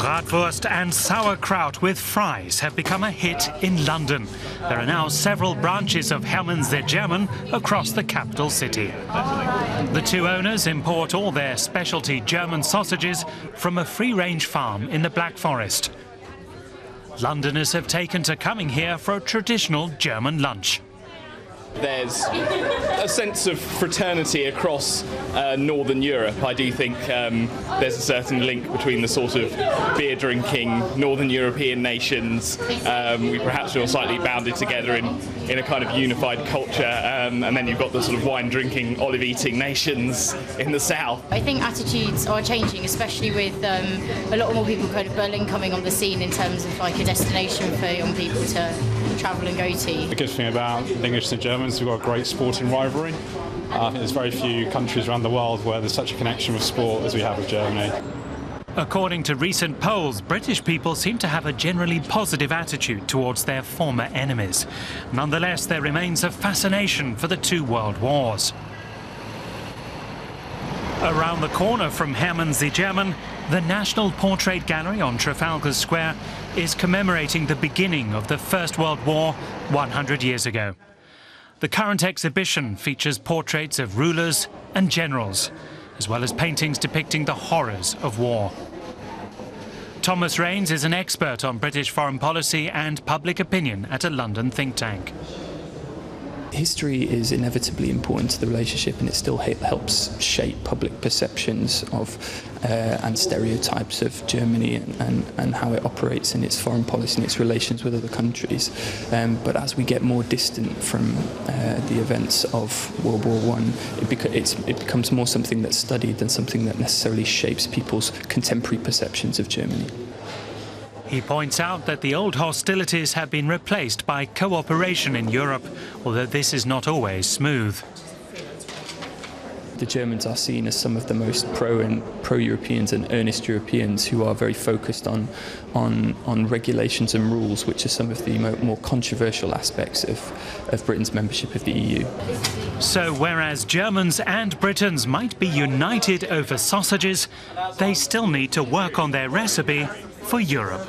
Bratwurst and sauerkraut with fries have become a hit in London. There are now several branches of Hermann the German across the capital city. The two owners import all their specialty German sausages from a free-range farm in the Black Forest. Londoners have taken to coming here for a traditional German lunch. There's a sense of fraternity across Northern Europe. I do think there's a certain link between the sort of beer-drinking Northern European nations. We perhaps feel slightly bounded together in a kind of unified culture, and then you've got the sort of wine-drinking, olive-eating nations in the south. I think attitudes are changing, especially with a lot more people, kind of Berlin coming on the scene in terms of like a destination for young people to travel and go to. The good thing about the English and Germans, we've got a great sporting rivalry. I think there's very few countries around the world where there's such a connection with sport as we have with Germany. According to recent polls, British people seem to have a generally positive attitude towards their former enemies. Nonetheless, there remains a fascination for the two world wars. Around the corner from Hermann the German, the National Portrait Gallery on Trafalgar Square is commemorating the beginning of the First World War 100 years ago. The current exhibition features portraits of rulers and generals, as well as paintings depicting the horrors of war. Thomas Raines is an expert on British foreign policy and public opinion at a London think tank. History is inevitably important to the relationship, and it still helps shape public perceptions of and stereotypes of Germany and how it operates in its foreign policy and its relations with other countries. But as we get more distant from the events of World War I, it becomes more something that's studied than something that necessarily shapes people's contemporary perceptions of Germany. He points out that the old hostilities have been replaced by cooperation in Europe, although this is not always smooth. The Germans are seen as some of the most pro-Europeans and earnest Europeans who are very focused on regulations and rules, which are some of the more controversial aspects of Britain's membership of the EU. So whereas Germans and Britons might be united over sausages, they still need to work on their recipe for Europe.